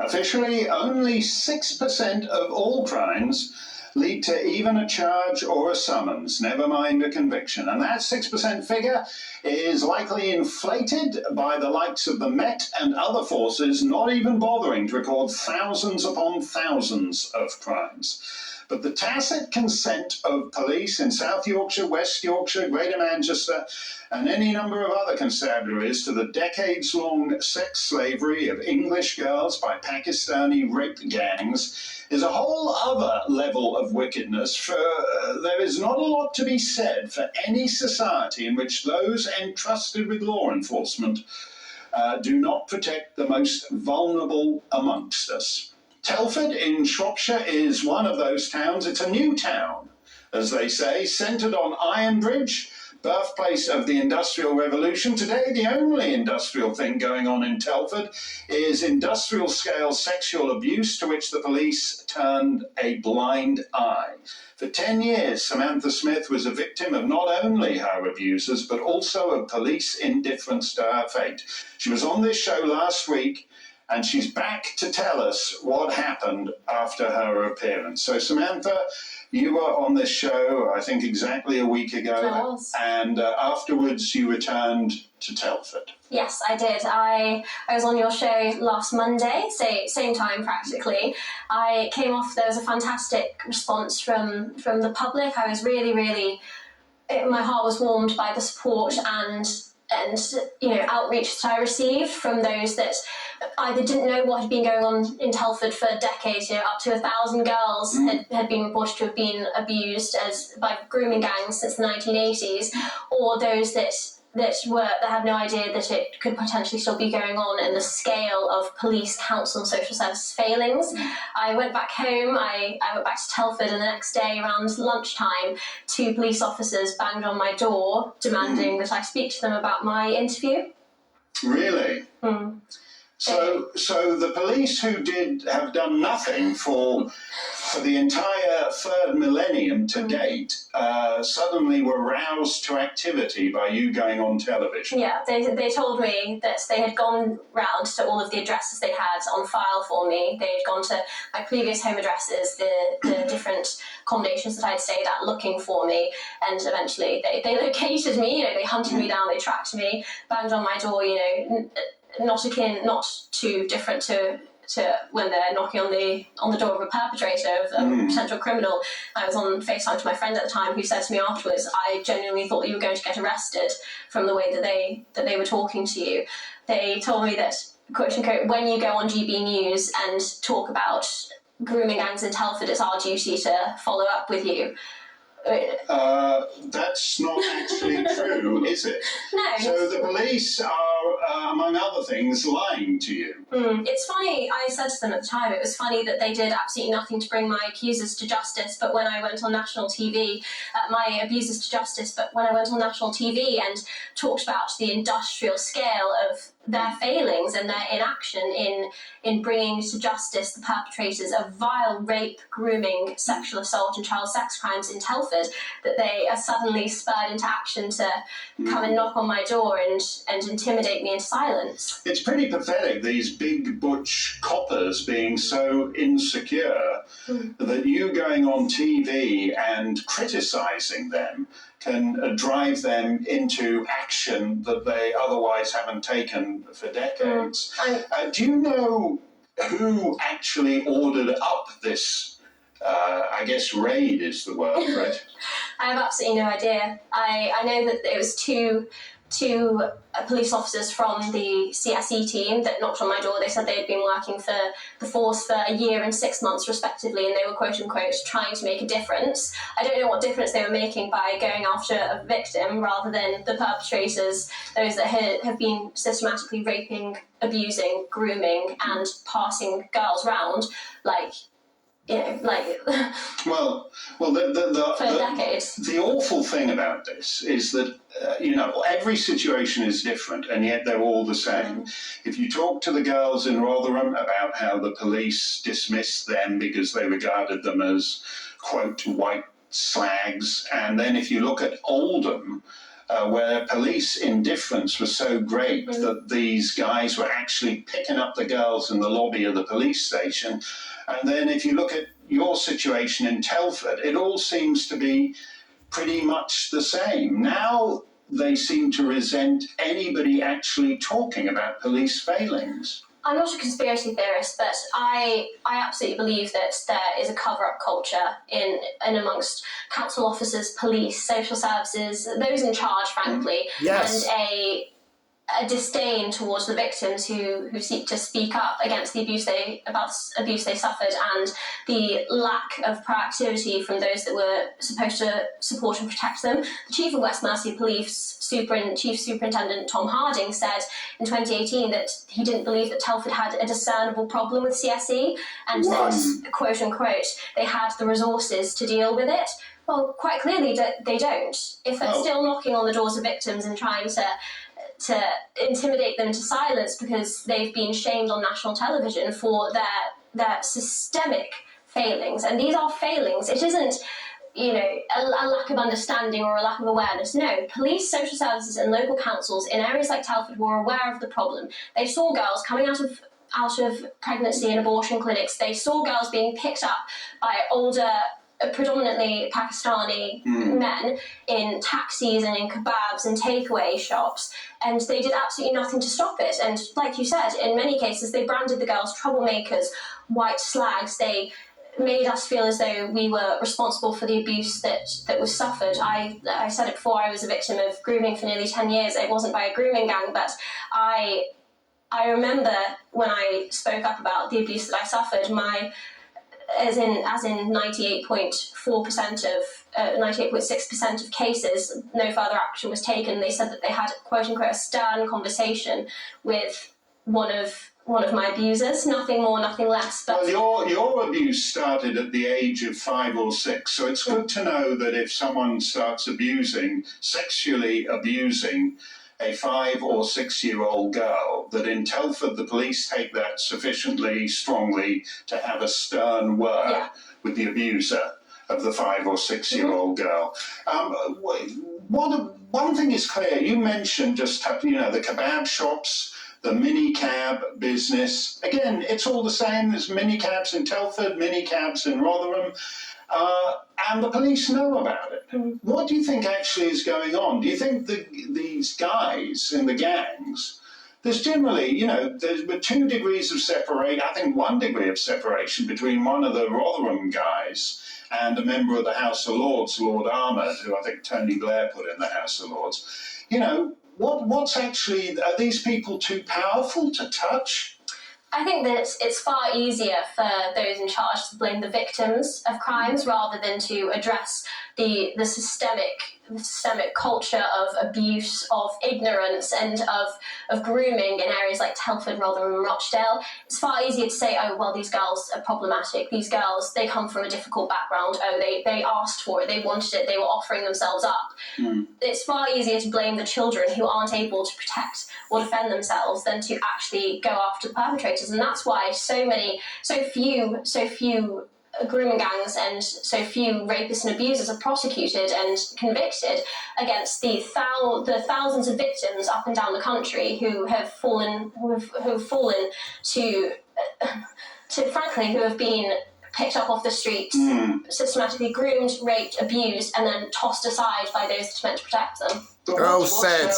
Officially, only 6% of all crimes lead to even a charge or a summons, never mind a conviction. And that 6% figure is likely inflated by the likes of the Met and other forces not even bothering to record thousands upon thousands of crimes. But the tacit consent of police in South Yorkshire, West Yorkshire, Greater Manchester, and any number of other constabularies to the decades-long sex slavery of English girls by Pakistani rape gangs is a whole other level of wickedness, for there is not a lot to be said for any society in which those entrusted with law enforcement do not protect the most vulnerable amongst us. Telford in Shropshire is one of those towns. It's a new town, as they say, centred on Ironbridge, birthplace of the Industrial Revolution. Today, the only industrial thing going on in Telford is industrial-scale sexual abuse, to which the police turned a blind eye. For 10 years, Samantha Smith was a victim of not only her abusers, but also of police indifference to her fate. She was on this show last week, and she's back to tell us what happened after her appearance. So, Samantha, you were on this show, I think, exactly a week ago. I was. And afterwards, you returned to Telford. Yes, I did. I was on your show last Monday, same time practically. I came off, there was a fantastic response from the public. I was really, my heart was warmed by the support and outreach that I received from those that either didn't know what had been going on in Telford for decades. Up to 1,000 girls had been reported to have been abused by grooming gangs since the 1980s, or those that had no idea that it could potentially still be going on, and the scale of police, council and social services failings. I went back home, I went back to Telford, and the next day around lunchtime, 2 police officers banged on my door demanding that I speak to them about my interview. Really? So the police, who have done nothing for the entire third millennium to date, suddenly were roused to activity by you going on television. Yeah, they told me that they had gone round to all of the addresses they had on file for me. They had gone to my previous home addresses, the different accommodations that I'd stayed at, looking for me, and eventually they located me. They hunted me down, they tracked me, banged on my door. Not too different to when they're knocking on the door of a perpetrator, of a potential criminal. I was on FaceTime with my friend at the time, who said to me afterwards, I genuinely thought you were going to get arrested from the way that they were talking to you. They told me that, quote unquote, when you go on GB News and talk about grooming gangs in Telford, it's our duty to follow up with you. That's not actually true, is it? No. So the police are, among other things, lying to you. It's funny, I said to them at the time, it was funny that they did absolutely nothing to bring my accusers to justice, but when I went on national TV, my abusers to justice, but when I went on national TV and talked about the industrial scale of their failings and their inaction in bringing to justice the perpetrators of vile rape, grooming, sexual assault and child sex crimes in Telford, that they are suddenly spurred into action to come and knock on my door and intimidate me into silence. It's pretty pathetic, these big butch coppers being so insecure that you going on TV and criticising them can drive them into action that they otherwise haven't taken for decades. Do you know who actually ordered up this, I guess raid is the word, right? I have absolutely no idea. I know that it was two police officers from the CSE team that knocked on my door. They said they had been working for the force for a year and 6 months respectively, and they were, quote unquote, trying to make a difference. I don't know what difference they were making by going after a victim rather than the perpetrators, those that have been systematically raping, abusing, grooming and passing girls around Well, for decades. The awful thing about this is that, every situation is different, and yet they're all the same. If you talk to the girls in Rotherham about how the police dismissed them because they regarded them as, quote, white slags, and then if you look at Oldham, where police indifference was so great that these guys were actually picking up the girls in the lobby of the police station. And then if you look at your situation in Telford, it all seems to be pretty much the same. Now they seem to resent anybody actually talking about police failings. I'm not a conspiracy theorist, but I absolutely believe that there is a cover-up culture in amongst council officers, police, social services, those in charge, frankly, Yes. and a disdain towards the victims who seek to speak up against the abuse they suffered, and the lack of proactivity from those that were supposed to support and protect them. The Chief of West Mercia Police, Chief Superintendent Tom Harding, said in 2018 that he didn't believe that Telford had a discernible problem with CSE, and that, quote unquote, they had the resources to deal with it. Well, quite clearly they don't. If they're still knocking on the doors of victims and trying to intimidate them to silence because they've been shamed on national television for their systemic failings. And these are failings. It isn't, a lack of understanding or a lack of awareness. No, police, social services and local councils in areas like Telford were aware of the problem. They saw girls coming out of pregnancy and abortion clinics. They saw girls being picked up by older, predominantly Pakistani men in taxis and in kebabs and takeaway shops, and they did absolutely nothing to stop it. And like you said, in many cases they branded the girls troublemakers, white slags. They made us feel as though we were responsible for the abuse that was suffered. I said it before, I was a victim of grooming for nearly 10 years. It wasn't by a grooming gang, but I remember when I spoke up about the abuse that I suffered, as in 98.4% of 98.6% of cases, no further action was taken. They said that they had, quote unquote, a stern conversation with one of my abusers, nothing more, nothing less. But well, your abuse started at the age of 5 or 6, so it's good to know that if someone starts sexually abusing a 5 or 6-year-old girl, that in Telford the police take that sufficiently strongly to have a stern word with the abuser of the 5 or 6-year-old girl. One thing is clear. You mentioned just the kebab shops, the minicab business. Again, it's all the same. There's minicabs in Telford, minicabs in Rotherham. And the police know about it. What do you think actually is going on? Do you think these guys in the gangs, there's generally, there's 2 degrees of separation, I think 1 degree of separation between one of the Rotherham guys and a member of the House of Lords, Lord Ahmed, who I think Tony Blair put in the House of Lords. What's actually, are these people too powerful to touch? I think that it's far easier for those in charge to blame the victims of crimes rather than to address the systemic culture of abuse, of ignorance, and of grooming in areas like Telford, Rotherham and Rochdale. It's far easier to say, oh, well, these girls are problematic. These girls, they come from a difficult background. Oh, they asked for it. They wanted it. They were offering themselves up. It's far easier to blame the children who aren't able to protect or defend themselves than to actually go after the perpetrators. And that's why so few grooming gangs and so few rapists and abusers are prosecuted and convicted against the thousands of victims up and down the country who have fallen to frankly, who have been picked up off the streets, systematically groomed, raped, abused, and then tossed aside by those that are meant to protect them. Oh, sad.